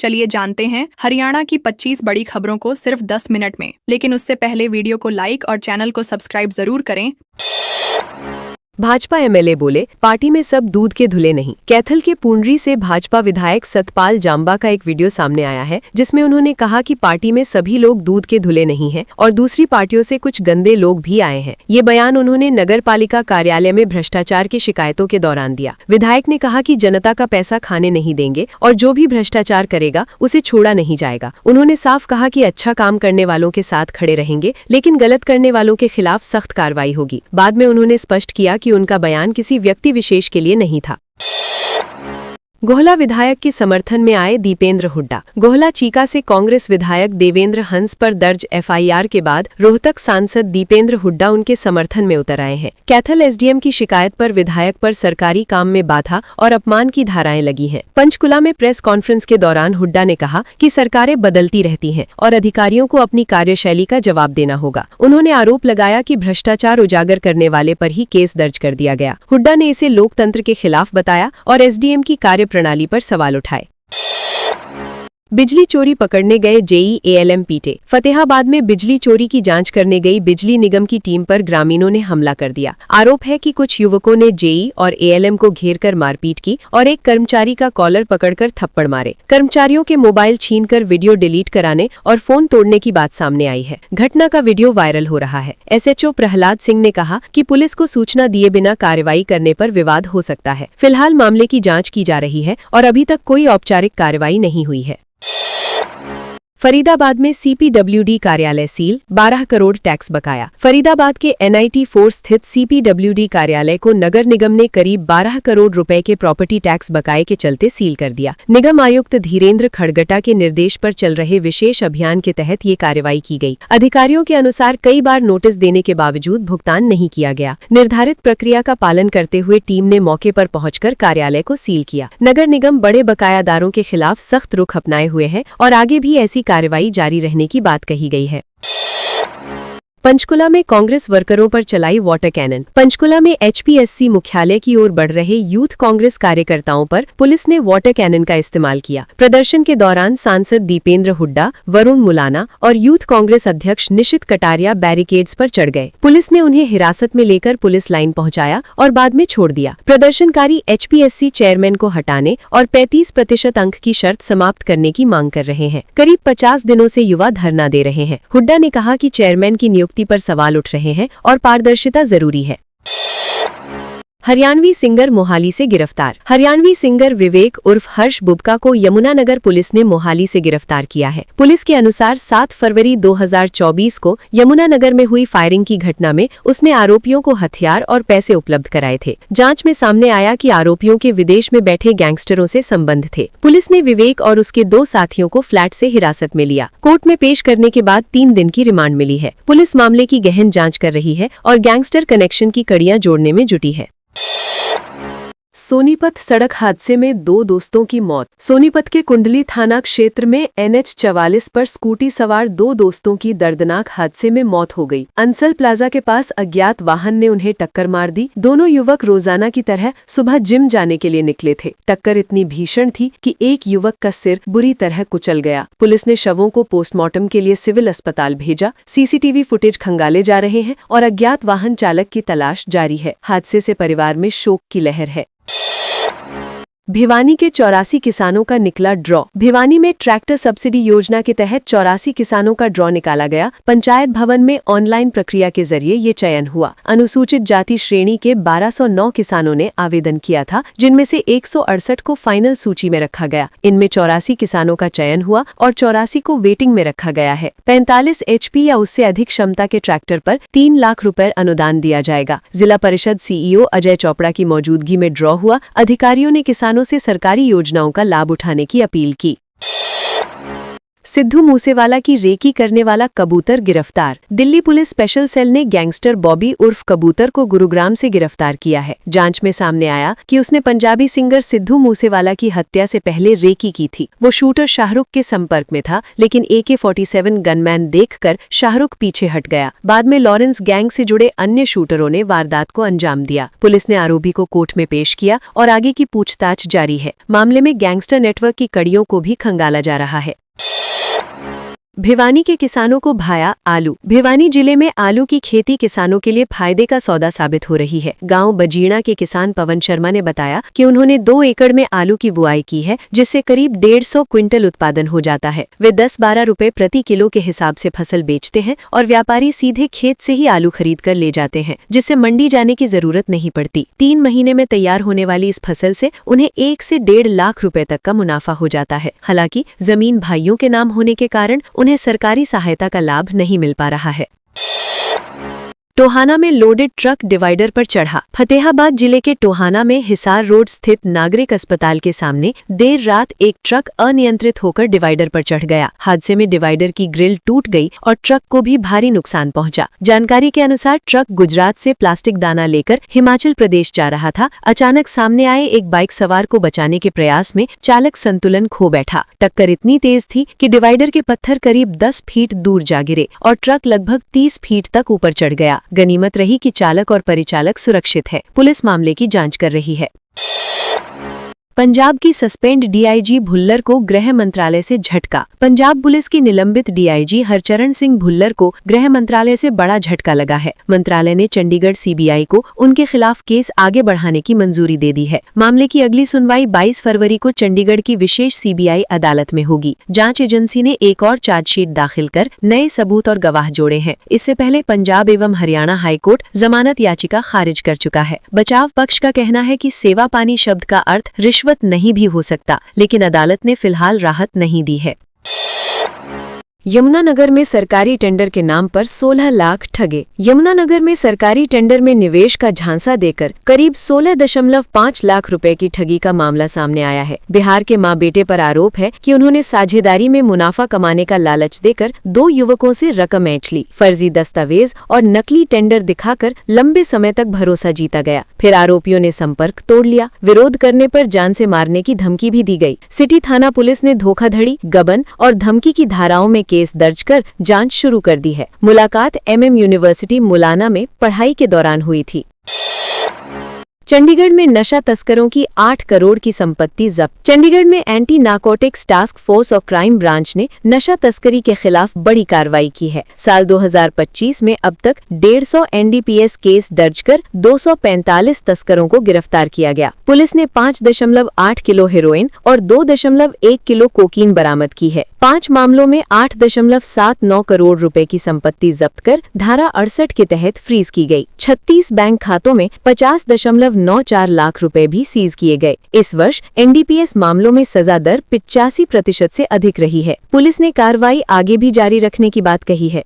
चलिए जानते हैं हरियाणा की 25 बड़ी खबरों को सिर्फ 10 मिनट में। लेकिन उससे पहले वीडियो को लाइक और चैनल को सब्सक्राइब जरूर करें। भाजपा एमएलए बोले, पार्टी में सब दूध के धुले नहीं। कैथल के पुंडरी से भाजपा विधायक सतपाल जांबा का एक वीडियो सामने आया है, जिसमें उन्होंने कहा कि पार्टी में सभी लोग दूध के धुले नहीं हैं और दूसरी पार्टियों से कुछ गंदे लोग भी आए हैं। ये बयान उन्होंने नगर पालिका कार्यालय में भ्रष्टाचार की शिकायतों के दौरान दिया। विधायक ने कहा कि जनता का पैसा खाने नहीं देंगे और जो भी भ्रष्टाचार करेगा उसे छोड़ा नहीं जाएगा। उन्होंने साफ कहा कि अच्छा काम करने वालों के साथ खड़े रहेंगे, लेकिन गलत करने वालों के खिलाफ सख्त कार्रवाई होगी। बाद में उन्होंने स्पष्ट किया कि उनका बयान किसी व्यक्ति विशेष के लिए नहीं था। गोहला विधायक के समर्थन में आए दीपेंद्र हुड्डा। गोहला चीका से कांग्रेस विधायक देवेंद्र हंस पर दर्ज एफआईआर के बाद रोहतक सांसद दीपेंद्र हुड्डा उनके समर्थन में उतर आए हैं। कैथल एसडीएम की शिकायत पर विधायक पर सरकारी काम में बाधा और अपमान की धाराएं लगी हैं। पंचकुला में प्रेस कॉन्फ्रेंस के दौरान हुड्डा ने कहा कि सरकारें बदलती रहती हैं और अधिकारियों को अपनी कार्यशैली का जवाब देना होगा। उन्होंने आरोप लगाया कि भ्रष्टाचार उजागर करने वाले पर ही केस दर्ज कर दिया गया। हुड्डा ने इसे लोकतंत्र के खिलाफ बताया और एसडीएम की प्रणाली पर सवाल उठाए। बिजली चोरी पकड़ने गए जेईएलएम पीटे। फतेहाबाद में बिजली चोरी की जांच करने गई बिजली निगम की टीम पर ग्रामीणों ने हमला कर दिया। आरोप है कि कुछ युवकों ने जेई और एएलएम को घेरकर मारपीट की और एक कर्मचारी का कॉलर पकड़कर थप्पड़ मारे। कर्मचारियों के मोबाइल छीनकर वीडियो डिलीट कराने और फोन तोड़ने की बात सामने आई है। घटना का वीडियो वायरल हो रहा है। एसएचओ प्रहलाद सिंह ने कहा कि पुलिस को सूचना दिए बिना कार्रवाई करने पर विवाद हो सकता है। फिलहाल मामले की जाँच की जा रही है और अभी तक कोई औपचारिक कार्रवाई नहीं हुई है। फरीदाबाद में सीपीडब्ल्यूडी कार्यालय सील, 12 करोड़ टैक्स बकाया। फरीदाबाद के एनआईटी 4 स्थित सीपीडब्ल्यूडी कार्यालय को नगर निगम ने करीब 12 करोड़ रुपए के प्रॉपर्टी टैक्स बकाये के चलते सील कर दिया। निगम आयुक्त धीरेन्द्र खड़गटा के निर्देश पर चल रहे विशेष अभियान के तहत ये कार्रवाई की गई। अधिकारियों के अनुसार कई बार नोटिस देने के बावजूद भुगतान नहीं किया गया। निर्धारित प्रक्रिया का पालन करते हुए टीम ने मौके पर पहुंचकर कार्यालय को सील किया। नगर निगम बड़े बकायादारों के खिलाफ सख्त रुख अपनाए हुए है और आगे भी ऐसी कार्रवाई जारी रहने की बात कही गई है। पंचकुला में कांग्रेस वर्करों पर चलाई वाटर कैनन। पंचकुला में एचपीएससी मुख्यालय की ओर बढ़ रहे यूथ कांग्रेस कार्यकर्ताओं पर पुलिस ने वाटर कैनन का इस्तेमाल किया। प्रदर्शन के दौरान सांसद दीपेंद्र हुड्डा, वरुण मुलाना और यूथ कांग्रेस अध्यक्ष निशित कटारिया बैरिकेड्स पर चढ़ गए। पुलिस ने उन्हें हिरासत में लेकर पुलिस लाइन पहुंचाया और बाद में छोड़ दिया। प्रदर्शनकारी एचपीएससी चेयरमैन को हटाने और 35% अंक की शर्त समाप्त करने की मांग कर रहे हैं। करीब 50 दिनों से युवा धरना दे रहे हैं। हुड्डा ने कहा कि चेयरमैन की नियुक्ति पर सवाल उठ रहे हैं और पारदर्शिता जरूरी है। हरियाणवी सिंगर मोहाली से गिरफ्तार। हरियाणवी सिंगर विवेक उर्फ हर्ष बुबका को यमुनानगर पुलिस ने मोहाली से गिरफ्तार किया है। पुलिस के अनुसार 7 फरवरी 2024 को यमुनानगर में हुई फायरिंग की घटना में उसने आरोपियों को हथियार और पैसे उपलब्ध कराए थे। जांच में सामने आया कि आरोपियों के विदेश में बैठे गैंगस्टरों से संबंध थे। पुलिस ने विवेक और उसके 2 साथियों को फ्लैट से हिरासत में लिया। कोर्ट में पेश करने के बाद 3 दिन की रिमांड मिली है। पुलिस मामले की गहन जाँच कर रही है और गैंगस्टर कनेक्शन की कड़ियां जोड़ने में जुटी है। सोनीपत सड़क हादसे में 2 दोस्तों की मौत। सोनीपत के कुंडली थाना क्षेत्र में NH 44 पर स्कूटी सवार 2 दोस्तों की दर्दनाक हादसे में मौत हो गई। अंसल प्लाजा के पास अज्ञात वाहन ने उन्हें टक्कर मार दी। दोनों युवक रोजाना की तरह सुबह जिम जाने के लिए निकले थे। टक्कर इतनी भीषण थी कि एक युवक का सिर बुरी तरह कुचल गया। पुलिस ने शवों को पोस्टमार्टम के लिए सिविल अस्पताल भेजा। सीसीटीवी फुटेज खंगाले जा रहे हैं और अज्ञात वाहन चालक की तलाश जारी है। हादसे से परिवार में शोक की लहर है। भिवानी के 84 किसानों का निकला ड्रॉ। भिवानी में ट्रैक्टर सब्सिडी योजना के तहत 84 किसानों का ड्रॉ निकाला गया। पंचायत भवन में ऑनलाइन प्रक्रिया के जरिए ये चयन हुआ। अनुसूचित जाति श्रेणी के 1209 किसानों ने आवेदन किया था, जिनमें से 168 को फाइनल सूची में रखा गया। इनमें 84 किसानों का चयन हुआ और 84 को वेटिंग में रखा गया है। 45 HP या उससे अधिक क्षमता के ट्रैक्टर पर 3 लाख रुपए अनुदान दिया जाएगा। जिला परिषद CEO अजय चोपड़ा की मौजूदगी में ड्रॉ हुआ। अधिकारियों ने किसानों से सरकारी योजनाओं का लाभ उठाने की अपील की। सिद्धू मूसेवाला की रेकी करने वाला कबूतर गिरफ्तार। दिल्ली पुलिस स्पेशल सेल ने गैंगस्टर बॉबी उर्फ कबूतर को गुरुग्राम से गिरफ्तार किया है। जांच में सामने आया कि उसने पंजाबी सिंगर सिद्धू मूसेवाला की हत्या से पहले रेकी की थी। वो शूटर शाहरुख के संपर्क में था, लेकिन AK-47 गनमैन देखकर शाहरुख पीछे हट गया। बाद में लॉरेंस गैंग से जुड़े अन्य शूटरों ने वारदात को अंजाम दिया। पुलिस ने आरोपी को कोर्ट में पेश किया और आगे की पूछताछ जारी है। मामले में गैंगस्टर नेटवर्क की कड़ियों को भी खंगाला जा रहा है। भिवानी के किसानों को भाया आलू। भिवानी जिले में आलू की खेती किसानों के लिए फायदे का सौदा साबित हो रही है। गांव बजीणा के किसान पवन शर्मा ने बताया कि उन्होंने 2 एकड़ में आलू की बुआई की है, जिससे करीब 150 क्विंटल उत्पादन हो जाता है। वे 10-12 रुपए प्रति किलो के हिसाब से फसल बेचते हैं और व्यापारी सीधे खेत से ही आलू खरीद कर ले जाते हैं, जिससे मंडी जाने की जरूरत नहीं पड़ती। 3 महीने में तैयार होने वाली इस फसल से उन्हें 1 से 1.5 लाख रुपए तक का मुनाफा हो जाता है। हालांकि जमीन भाइयों के नाम होने के कारण उन्हें सरकारी सहायता का लाभ नहीं मिल पा रहा है। टोहाना में लोडेड ट्रक डिवाइडर पर चढ़ा। फतेहाबाद जिले के टोहाना में हिसार रोड स्थित नागरिक अस्पताल के सामने देर रात एक ट्रक अनियंत्रित होकर डिवाइडर पर चढ़ गया। हादसे में डिवाइडर की ग्रिल टूट गई और ट्रक को भी भारी नुकसान पहुंचा। जानकारी के अनुसार ट्रक गुजरात से प्लास्टिक दाना लेकर हिमाचल प्रदेश जा रहा था। अचानक सामने आए एक बाइक सवार को बचाने के प्रयास में चालक संतुलन खो बैठा। टक्कर इतनी तेज थी कि डिवाइडर के पत्थर करीब 10 फीट दूर जा गिरे और ट्रक लगभग 30 फीट तक ऊपर चढ़ गया। गनीमत रही कि चालक और परिचालक सुरक्षित है। पुलिस मामले की जांच कर रही है। पंजाब की सस्पेंड DIG भुल्लर को गृह मंत्रालय से झटका। पंजाब पुलिस की निलंबित DIG हरचरण सिंह भुल्लर को गृह मंत्रालय से बड़ा झटका लगा है। मंत्रालय ने चंडीगढ़ CBI को उनके खिलाफ केस आगे बढ़ाने की मंजूरी दे दी है। मामले की अगली सुनवाई 22 फरवरी को चंडीगढ़ की विशेष CBI अदालत में होगी। जांच एजेंसी ने एक और चार्जशीट दाखिल कर नए सबूत और गवाह जोड़े हैं। इससे पहले पंजाब एवं हरियाणा हाईकोर्ट जमानत याचिका खारिज कर चुका है। बचाव पक्ष का कहना है कि सेवा पानी शब्द का अर्थ रिश्वत नहीं भी हो सकता, लेकिन अदालत ने फिलहाल राहत नहीं दी है। यमुनानगर में सरकारी टेंडर के नाम पर 16 लाख ठगे। यमुनानगर में सरकारी टेंडर में निवेश का झांसा देकर करीब 16.5 लाख रुपए की ठगी का मामला सामने आया है। बिहार के मां बेटे पर आरोप है कि उन्होंने साझेदारी में मुनाफा कमाने का लालच देकर 2 युवकों से रकम ऐंठ ली। फर्जी दस्तावेज और नकली टेंडर दिखाकर लंबे समय तक भरोसा जीता गया। फिर आरोपियों ने संपर्क तोड़ लिया। विरोध करने पर जान से मारने की धमकी भी दी गई। सिटी थाना पुलिस ने धोखाधड़ी, गबन और धमकी की धाराओं में केस दर्ज कर जांच शुरू कर दी है। मुलाकात MM यूनिवर्सिटी मुलाना में पढ़ाई के दौरान हुई थी। चंडीगढ़ में नशा तस्करों की 8 करोड़ की संपत्ति जब्त। चंडीगढ़ में एंटी नारकोटिक्स टास्क फोर्स और क्राइम ब्रांच ने नशा तस्करी के खिलाफ बड़ी कार्रवाई की है। साल 2025 में अब तक 150 NDPS केस दर्ज कर 245 तस्करों को गिरफ्तार किया गया। पुलिस ने 5.8 किलो हेरोइन और 2.1 किलो कोकीन बरामद की है। 5 मामलों में 8.79 करोड़ रुपए की संपत्ति जब्त कर धारा 68 के तहत फ्रीज की गई। 36 बैंक खातों में 50.94 लाख रुपए भी सीज किए गए। इस वर्ष NDPS मामलों में सजा दर 85% से अधिक रही है। पुलिस ने कार्रवाई आगे भी जारी रखने की बात कही है।